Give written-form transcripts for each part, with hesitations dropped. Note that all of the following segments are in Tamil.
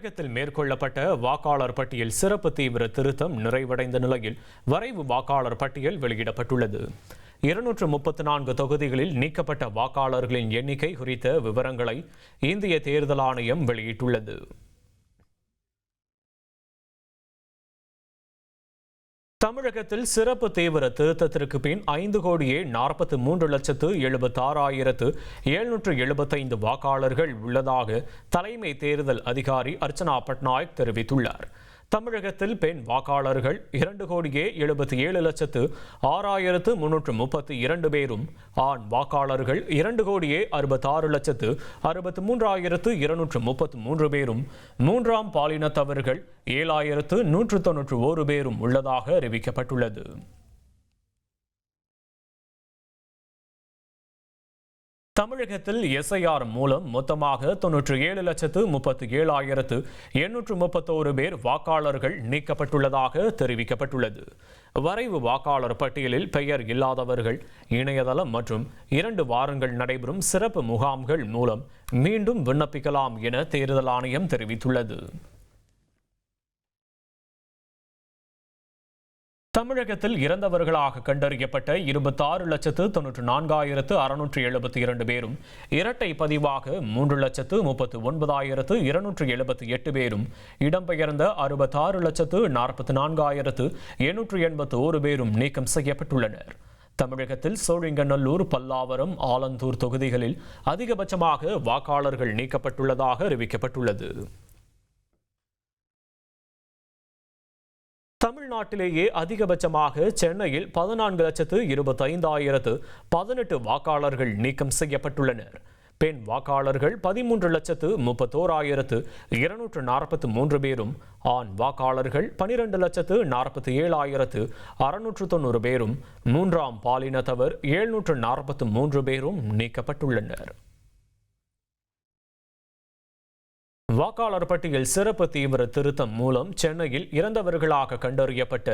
தமிழகத்தில் மேற்கொள்ளப்பட்ட வாக்காளர் பட்டியல் சிறப்பு தீவிர திருத்தம் நிறைவடைந்த நிலையில் வரைவு வாக்காளர் பட்டியல் வெளியிடப்பட்டுள்ளது. 234 தொகுதிகளில் நீக்கப்பட்ட வாக்காளர்களின் எண்ணிக்கை குறித்த விவரங்களை இந்திய தேர்தல் ஆணையம் வெளியிட்டுள்ளது. தமிழகத்தில் சிறப்பு தீவிர திருத்தத்திற்கு பின் 5,43,76,775 வாக்காளர்கள் உள்ளதாக தலைமை தேர்தல் அதிகாரி அர்ச்சனா பட்நாயக் தெரிவித்துள்ளார். தமிழகத்தில் பெண் வாக்காளர்கள் 2,77,06,332 பேரும், ஆண் வாக்காளர்கள் 2,66,63,233 பேரும், மூன்றாம் பாலினத்தவர்கள் 7,191 பேரும் உள்ளதாக அறிவிக்கப்பட்டுள்ளது. தமிழகத்தில் எஸ்ஐஆர் மூலம் மொத்தமாக 97,37,831 பேர் வாக்காளர்கள் நீக்கப்பட்டுள்ளதாக தெரிவிக்கப்பட்டுள்ளது. வரைவு வாக்காளர் பட்டியலில் பெயர் இல்லாதவர்கள் இணையதளம் மற்றும் 2 வாரங்கள் நடைபெறும் சிறப்பு முகாம்கள் மூலம் மீண்டும் விண்ணப்பிக்கலாம் என தேர்தல் ஆணையம் தெரிவித்துள்ளது. தமிழகத்தில் இறந்தவர்களாக கண்டறியப்பட்ட 26,94,672 பேரும், இரட்டை பதிவாக 3,39,278 பேரும், இடம்பெயர்ந்த 66,44,881 பேரும் நீக்கம் செய்யப்பட்டுள்ளனர். தமிழகத்தில் சோழிங்கநல்லூர், பல்லாவரம், ஆலந்தூர் தொகுதிகளில் அதிகபட்சமாக வாக்காளர்கள் நீக்கப்பட்டுள்ளதாக அறிவிக்கப்பட்டுள்ளது. தமிழ்நாட்டிலேயே அதிகபட்சமாக சென்னையில் 14,25,018 வாக்காளர்கள் நீக்கம் செய்யப்பட்டுள்ளனர். பெண் வாக்காளர்கள் 13,31,243 பேரும், ஆண் வாக்காளர்கள் 12,47,690 பேரும், மூன்றாம் பாலினத்தவர் 743 பேரும் நீக்கப்பட்டுள்ளனர். வாக்காளர் பட்டியல் சிறப்பு தீவிர திருத்தம் மூலம் சென்னையில் இறந்தவர்களாக கண்டறியப்பட்ட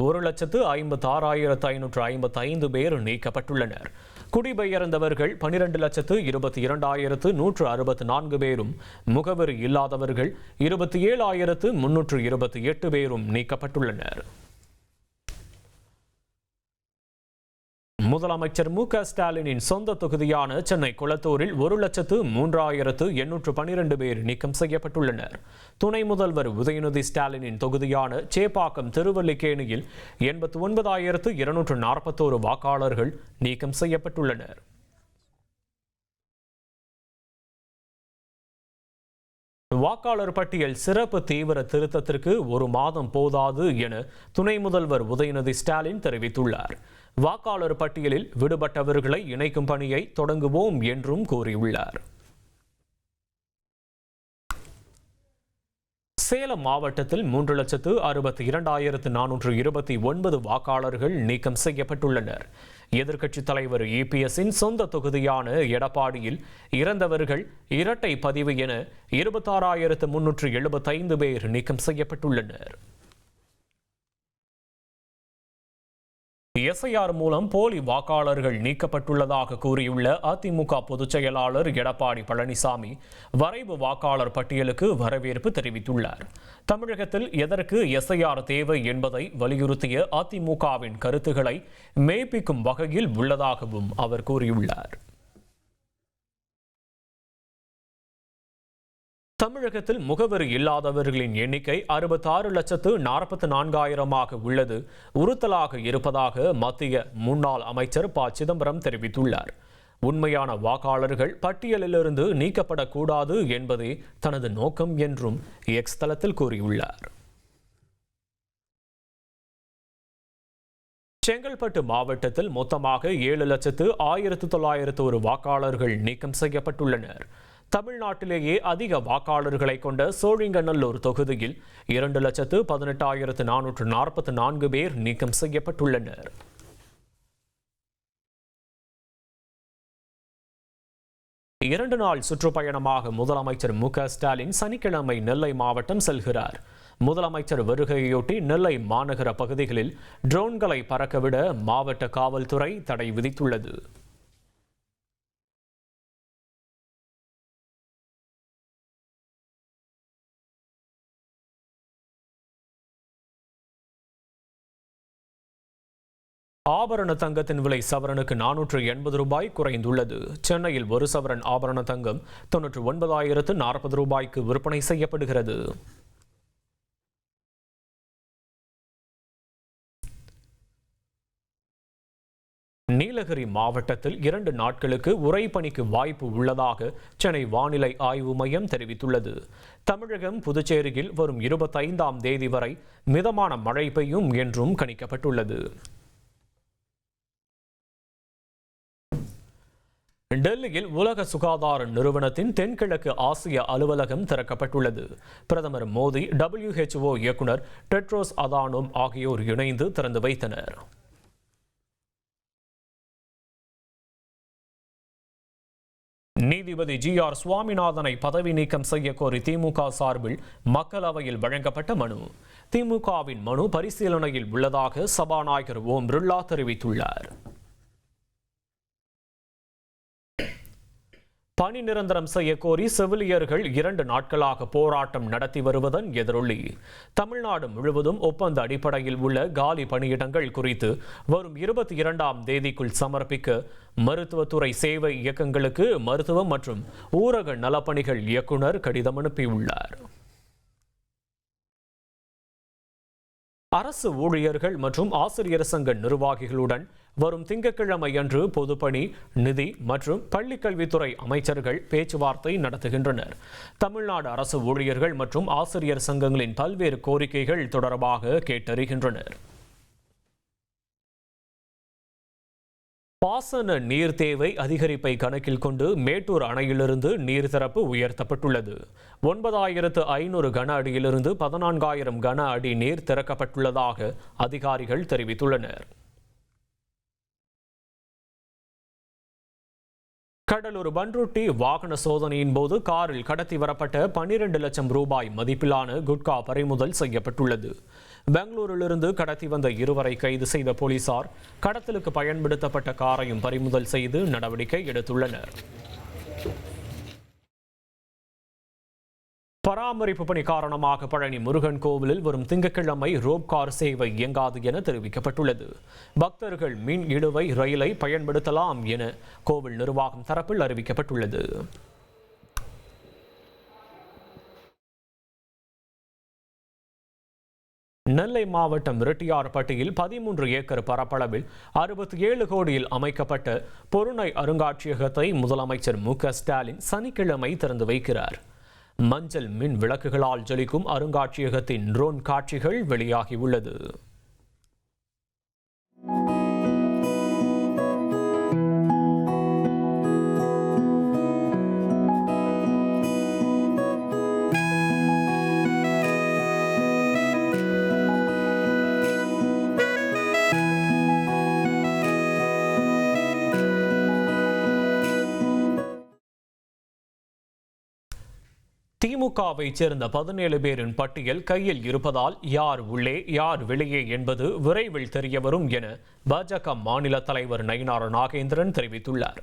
1,56,555 பேர் நீக்கப்பட்டுள்ளனர். குடிபெயர்ந்தவர்கள் 12,22,164 பேரும், முகவரி இல்லாதவர்கள் 27,328 பேரும் நீக்கப்பட்டுள்ளனர். முதலமைச்சர் மு.க. ஸ்டாலினின் சொந்த தொகுதியான சென்னை குளத்தூரில் 1,03,812 பேர் நீக்கம் செய்யப்பட்டுள்ளனர். துணை முதல்வர் உதயநிதி ஸ்டாலினின் தொகுதியான சேப்பாக்கம் திருவல்லிக்கேணியில் 89,241 வாக்காளர்கள் நீக்கம் செய்யப்பட்டுள்ளனர். வாக்காளர் பட்டியல் சிறப்பு தீவிர திருத்தத்திற்கு 1 மாதம் போதாது என துணை முதல்வர் உதயநிதி ஸ்டாலின் தெரிவித்துள்ளார். வாக்காளர் பட்டியலில் விடுபட்டவர்களை இணைக்கும் பணியை தொடங்குவோம் என்றும் கூறியுள்ளார். சேலம் மாவட்டத்தில் 3,62,429 வாக்காளர்கள் நீக்கம் செய்யப்பட்டுள்ளனர். எதிர்க்கட்சித் தலைவர் இபிஎஸ்ஸின் சொந்த தொகுதியான எடப்பாடியில் இறந்தவர்கள் இரட்டை பதிவு என 26,375 பேர் நீக்கம் செய்யப்பட்டுள்ளனர். எஸ்ஐஆர் மூலம் போலி வாக்காளர்கள் நீக்கப்பட்டுள்ளதாக கூறியுள்ள அதிமுக பொதுச் செயலாளர் எடப்பாடி பழனிசாமி வரைவு வாக்காளர் பட்டியலுக்கு வரவேற்பு தெரிவித்துள்ளார். தமிழகத்தில் எதற்கு எஸ்ஐஆர் தேவை என்பதை வலியுறுத்திய அதிமுகவின் கருத்துக்களை மெய்ப்பிக்கும் வகையில் உள்ளதாகவும் அவர் கூறியுள்ளார். தமிழகத்தில் முகவரி இல்லாதவர்களின் எண்ணிக்கை 66,44,000 உள்ளது உறுத்தலாக இருப்பதாக மத்திய முன்னாள் அமைச்சர் ப. சிதம்பரம் தெரிவித்துள்ளார். உண்மையான வாக்காளர்கள் பட்டியலிலிருந்து நீக்கப்படக்கூடாது என்பதே தனது நோக்கம் என்றும் எக்ஸ் தளத்தில் கூறியுள்ளார். செங்கல்பட்டு மாவட்டத்தில் மொத்தமாக 7,01,901 வாக்காளர்கள் நீக்கம் செய்யப்பட்டுள்ளனர். தமிழ்நாட்டிலேயே அதிக வாக்காளர்களை கொண்ட சோழிங்கநல்லூர் தொகுதியில் 2,18,444 பேர் நீக்கம் செய்யப்பட்டுள்ளனர். இரண்டு நாள் சுற்றுப்பயணமாக முதலமைச்சர் மு.க. ஸ்டாலின் சனிக்கிழமை நெல்லை மாவட்டம் செல்கிறார். முதலமைச்சர் வருகையொட்டி நெல்லை மாநகர பகுதிகளில் ட்ரோன்களை பறக்கவிட மாவட்ட காவல்துறை தடை விதித்துள்ளது. ஆபரண தங்கத்தின் விலை சவரனுக்கு ரூபாய் 480 குறைந்துள்ளது. சென்னையில் ஒரு சவரன் ஆபரண தங்கம் 99,040 ரூபாய்க்கு விற்பனை செய்யப்படுகிறது. நீலகிரி மாவட்டத்தில் 2 நாட்களுக்கு உறைபனிக்கு வாய்ப்பு உள்ளதாக சென்னை வானிலை ஆய்வு மையம் தெரிவித்துள்ளது. தமிழகம், புதுச்சேரியில் வரும் 25ஆம் தேதி வரை மிதமான மழை பெய்யும் என்றும் கணிக்கப்பட்டுள்ளது. டெல்லியில் உலக சுகாதார நிறுவனத்தின் தென்கிழக்கு ஆசிய அலுவலகம் திறக்கப்பட்டுள்ளது. பிரதமர் மோடி, WHO இயக்குனர் டெட்ரோஸ் அதானோம் ஆகியோர் இணைந்து திறந்து வைத்தனர். நீதிபதி GR சுவாமிநாதனை பதவி நீக்கம் செய்ய கோரி திமுக சார்பில் மக்களவையில் வழங்கப்பட்ட மனு. திமுகவின் மனு பரிசீலனையில் உள்ளதாக சபாநாயகர் ஓம் பிர்லா தெரிவித்துள்ளார். பணி நிரந்தரம் செய்ய கோரி செவிலியர்கள் 2 நாட்களாக போராட்டம் நடத்தி வருவதன் எதிரொலி தமிழ்நாடு முழுவதும் ஒப்பந்த அடிப்படையில் உள்ள காலி பணியிடங்கள் குறித்து வரும் 22ஆம் தேதிக்குள் சமர்ப்பிக்க மருத்துவத்துறை சேவை இயக்கங்களுக்கு மருத்துவம் மற்றும் ஊரக நலப்பணிகள் இயக்குனர் கடிதம் அனுப்பியுள்ளார். அரசு ஊழியர்கள் மற்றும் ஆசிரியர் சங்க நிர்வாகிகளுடன் வரும் திங்கட்கிழமை அன்று பொதுப்பணி, நிதி மற்றும் பள்ளிக்கல்வித்துறை அமைச்சர்கள் பேச்சுவார்த்தை நடத்துகின்றனர். தமிழ்நாடு அரசு ஊழியர்கள் மற்றும் ஆசிரியர் சங்கங்களின் பல்வேறு கோரிக்கைகள் தொடர்பாக கேட்டறிகின்றனர். பாசன நீர் தேவை அதிகரிப்பை கணக்கில் கொண்டு மேட்டூர் அணையிலிருந்து நீர் திறப்பு உயர்த்தப்பட்டுள்ளது. 9,500 கன அடியிலிருந்து 14,000 கன அடி நீர் திறக்கப்பட்டுள்ளதாக அதிகாரிகள் தெரிவித்துள்ளனர். கடலூர் பன்ருட்டி வாகன சோதனையின் போது காரில் கடத்தி வரப்பட்ட 12 லட்சம் ரூபாய் மதிப்பிலான குட்கா பறிமுதல் செய்யப்பட்டுள்ளது. பெங்களூரிலிருந்து கடத்தி வந்த 2வரை கைது செய்த போலீசார் கடத்தலுக்கு பயன்படுத்தப்பட்ட காரையும் பறிமுதல் செய்து நடவடிக்கை எடுத்துள்ளனர். பராமரிப்பு பணி காரணமாக பழனி முருகன் கோவிலில் வரும் திங்கட்கிழமை ரோப் கார் சேவை இயங்காது என தெரிவிக்கப்பட்டுள்ளது. பக்தர்கள் மின் இழுவை ரயிலை பயன்படுத்தலாம் என கோவில் நிர்வாகம் தரப்பில் அறிவிக்கப்பட்டுள்ளது. நெல்லை மாவட்டம் ரெட்டியார்பட்டியில் 13 ஏக்கர் பரப்பளவில் 67 கோடியில் அமைக்கப்பட்ட பொருணை அருங்காட்சியகத்தை முதலமைச்சர் மு.க. ஸ்டாலின் சனிக்கிழமை திறந்து வைக்கிறார். மஞ்சள் மின் விளக்குகளால் ஜொலிக்கும் அருங்காட்சியகத்தின் ட்ரோன் காட்சிகள் வெளியாகியுள்ளது. திமுகவை சேர்ந்த 17 பேரின் பட்டியல் கையில் இருப்பதால் யார் உள்ளே யார் வெளியே என்பது விரைவில் தெரியவரும் என பாஜக மாநில தலைவர் நயினார் நாகேந்திரன் தெரிவித்துள்ளார்.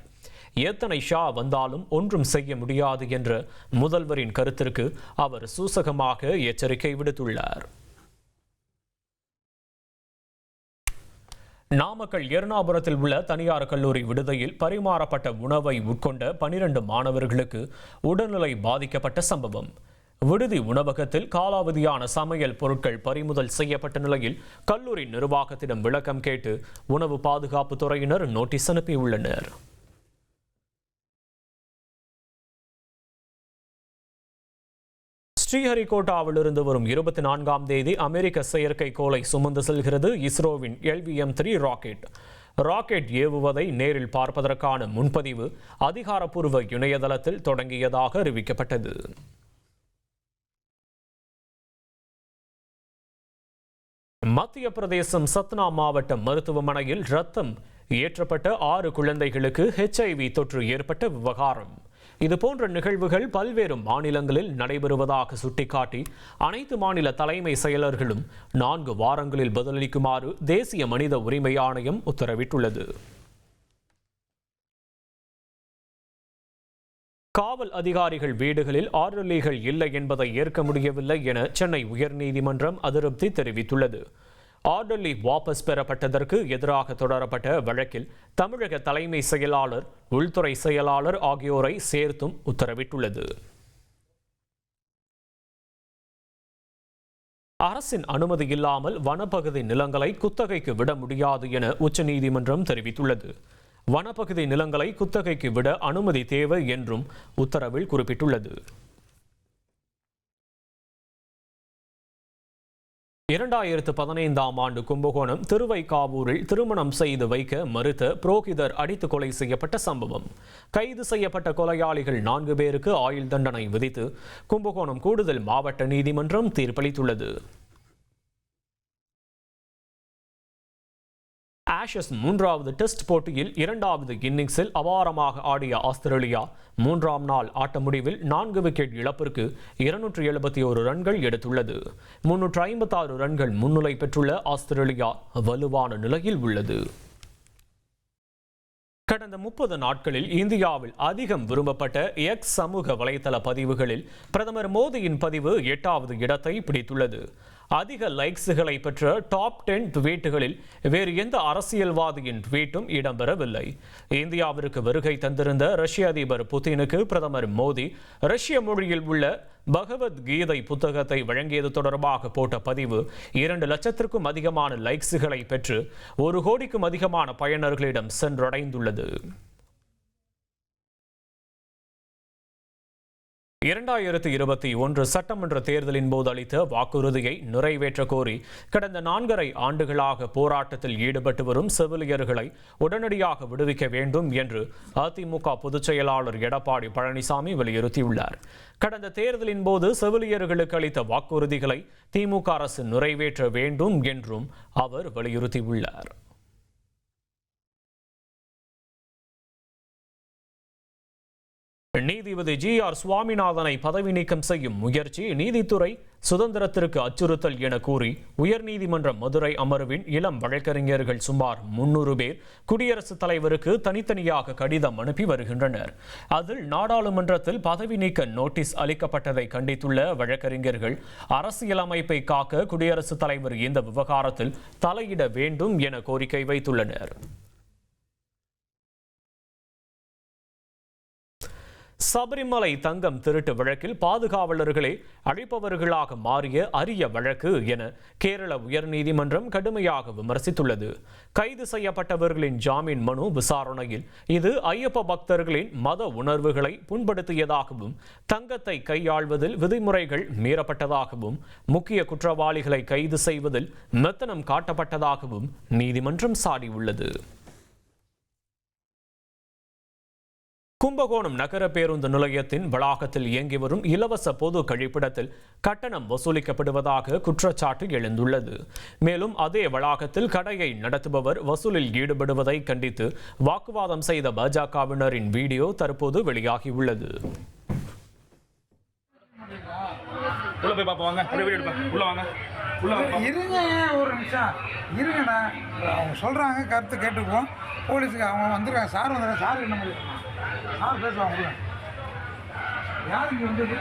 எத்தனை ஷா வந்தாலும் ஒன்றும் செய்ய முடியாது என்ற முதல்வரின் கருத்திற்கு அவர் சூசகமாக எச்சரிக்கை விடுத்துள்ளார். நாமக்கல் எர்ணாபுரத்தில் உள்ள தனியார் கல்லூரி விடுதியில் பரிமாறப்பட்ட உணவை உட்கொண்ட 12 மாணவர்களுக்கு உடல்நிலை பாதிக்கப்பட்ட சம்பவம். விடுதி உணவகத்தில் காலாவதியான சமையல் பொருட்கள் பறிமுதல் செய்யப்பட்ட நிலையில் கல்லூரி நிர்வாகத்திடம் விளக்கம் கேட்டு உணவு பாதுகாப்பு துறையினர் நோட்டீஸ் அனுப்பியுள்ளனர். ஸ்ரீஹரிகோட்டாவிலிருந்து வரும் 24ஆம் தேதி அமெரிக்க செயற்கைக்கோளை சுமந்து செல்கிறது இஸ்ரோவின் LVM-3 ராக்கெட். ராக்கெட் ஏவுவதை நேரில் பார்ப்பதற்கான முன்பதிவு அதிகாரப்பூர்வ இணையதளத்தில் தொடங்கியதாக அறிவிக்கப்பட்டது. மத்திய பிரதேசம் சத்னா மாவட்ட மருத்துவமனையில் ரத்தம் ஏற்றப்பட்ட 6 குழந்தைகளுக்கு HIV தொற்று ஏற்பட்ட விவகாரம். இதுபோன்ற நிகழ்வுகள் பல்வேறு மாநிலங்களில் நடைபெறுவதாக சுட்டிக்காட்டி அனைத்து மாநில தலைமை செயலர்களும் 4 வாரங்களில் பதிலளிக்குமாறு தேசிய மனித உரிமை ஆணையம் உத்தரவிட்டுள்ளது. காவல் அதிகாரிகள் வீடுகளில் ஆர்டர்லிகள் இல்லை என்பதை ஏற்க முடியவில்லை என சென்னை உயர்நீதிமன்றம் அதிருப்தி தெரிவித்துள்ளது. ஆர்டர்லி வாபஸ் பெறப்பட்டதற்கு எதிராக தொடரப்பட்ட வழக்கில் தமிழக தலைமை செயலாளர், உள்துறை செயலாளர் ஆகியோரை சேர்த்தும் உத்தரவிட்டுள்ளது. அரசின் அனுமதி இல்லாமல் வனப்பகுதி நிலங்களை குத்தகைக்கு விட முடியாது என உச்சநீதிமன்றம் தெரிவித்துள்ளது. வனப்பகுதி நிலங்களை குத்தகைக்கு விட அனுமதி தேவை என்றும் உத்தரவில் குறிப்பிட்டுள்ளது. 2015ஆம் ஆண்டு கும்பகோணம் திருவைகாவூரில் திருமணம் செய்து வைக்க மறுத்த புரோகிதர் அடித்து கொலை செய்யப்பட்ட சம்பவம். கைது செய்யப்பட்ட கொலையாளிகள் 4 பேருக்கு ஆயுள் தண்டனை விதித்து கும்பகோணம் கூடுதல் மாவட்ட நீதிமன்றம் தீர்ப்பளித்துள்ளது. ஆஷஸ் 3வது டெஸ்ட் போட்டியில் 2வது இன்னிங்ஸில் அபாரமாக ஆடிய ஆஸ்திரேலியா 3ஆம் நாள் ஆட்ட முடிவில் 4 விக்கெட் இழப்பிற்கு 271 ரன்கள் எடுத்துள்ளது. 356 ரன்கள் முன்னிலை பெற்றுள்ள ஆஸ்திரேலியா வலுவான நிலையில் உள்ளது. கடந்த 30 நாட்களில் இந்தியாவில் அதிகம் விரும்பப்பட்ட எக்ஸ் சமூக வலைதள பதிவுகளில் பிரதமர் மோடியின் பதிவு 8வது இடத்தை பிடித்துள்ளது. அதிக லைக்ஸுகளை பெற்ற டாப் 10 ட்வீட்டுகளில் வேறு எந்த அரசியல்வாதியின் ட்வீட்டும் இடம்பெறவில்லை. இந்தியாவிற்கு வருகை தந்திருந்த ரஷ்ய அதிபர் புதினுக்கு பிரதமர் மோடி ரஷ்ய மொழியில் உள்ள பகவத்கீதை புத்தகத்தை வழங்கியது தொடர்பாக போட்ட பதிவு 2 லட்சத்திற்கும் அதிகமான லைக்ஸுகளை பெற்று 1 கோடிக்கும் அதிகமான பயனர்களிடம் சென்றடைந்துள்ளது. 2021 சட்டமன்ற தேர்தலின் போது அளித்த வாக்குறுதியை நிறைவேற்ற கோரி கடந்த 4.5 ஆண்டுகளாக போராட்டத்தில் ஈடுபட்டு வரும் செவிலியர்களை உடனடியாக விடுவிக்க வேண்டும் என்று அதிமுக பொதுச் செயலாளர் எடப்பாடி பழனிசாமி வலியுறுத்தியுள்ளார். கடந்த தேர்தலின் போது செவிலியர்களுக்கு அளித்த வாக்குறுதிகளை திமுக அரசு நிறைவேற்ற வேண்டும் என்றும் அவர் வலியுறுத்தியுள்ளார். நீதிபதி GR சுவாமிநாதனை பதவி நீக்கம் செய்யும் முயற்சி நீதித்துறை சுதந்திரத்திற்கு அச்சுறுத்தல் என கூறி உயர்நீதிமன்ற மதுரை அமர்வின் இளம் வழக்கறிஞர்கள் சுமார் 300 பேர் குடியரசுத் தலைவருக்கு தனித்தனியாக கடிதம் அனுப்பி வருகின்றனர். அதில் நாடாளுமன்றத்தில் பதவி நீக்க நோட்டீஸ் அளிக்கப்பட்டதை கண்டித்துள்ள வழக்கறிஞர்கள் அரசியலமைப்பை காக்க குடியரசுத் தலைவர் இந்த விவகாரத்தில் தலையிட வேண்டும் என கோரிக்கை வைத்துள்ளனர். சபரிமலை தங்கம் திருட்டு வழக்கில் பாதுகாவலர்களே அழிப்பவர்களாக மாறிய அரிய வழக்கு என கேரள உயர்நீதிமன்றம் கடுமையாக விமர்சித்துள்ளது. கைது செய்யப்பட்டவர்களின் ஜாமீன் மனு விசாரணையில் இது ஐயப்ப பக்தர்களின் மத உணர்வுகளை புண்படுத்தியதாகவும் தங்கத்தை கையாள்வதில் விதிமுறைகள் மீறப்பட்டதாகவும் முக்கிய குற்றவாளிகளை கைது செய்வதில் மெத்தனம் காட்டப்பட்டதாகவும் நீதிமன்றம் சாடியுள்ளது. கும்பகோணம் நகர பேருந்து நிலையத்தின் வளாகத்தில் இயங்கி வரும் இலவச பொது கழிப்பிடத்தில் கட்டணம் வசூலிக்கப்படுவதாக குற்றச்சாட்டு எழுந்துள்ளது. மேலும் அதே வளாகத்தில் கடையை நடத்துபவர் வசூலில் ஈடுபடுவதை கண்டித்து வாக்குவாதம் செய்த பாஜகவினரின் வீடியோ தற்போது வெளியாகியுள்ளது. இருங்க, ஒரு நிமிஷம் இருங்கடா, அவங்க சொல்றாங்க, கருத்து கேட்டுக்குவோம். போலீஸுக்கு அவங்க வந்துருக்காங்க, சார் வந்துடுறாங்க, சார் என்ன முடியும், சார் பேசுவாங்க. யார் இங்கே வந்தது?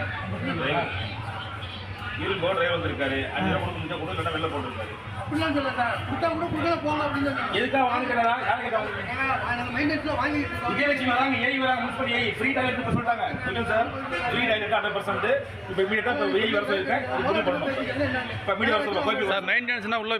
வந்திருக்காரு 5 ரூபா கொடுத்து கூட நல்லா வெளில போட்டுருக்காரு. அப்படிலாம் சொல்ல சார், கொடுத்தா கூட கொடுக்கல போகலாம் அப்படின்னு எதுக்காக வாங்கிக்கிறதா? யாருக்கு மெயின்டெனன்ஸ்ல வாங்கிட்டு விஜயலட்சுமி வராங்க, ஏறி வராங்க, முன்படி ஃப்ரீ டாய்லெட் சொல்லிட்டாங்க. Sir free toilet 100%. இப்போ இமீடியட்டாக இப்போ வெயில் வர சொல்லியிருக்கேன். இப்போ மீடியா வர சொல்லுங்கள். மெயின்டெனன்ஸ்னா உள்ள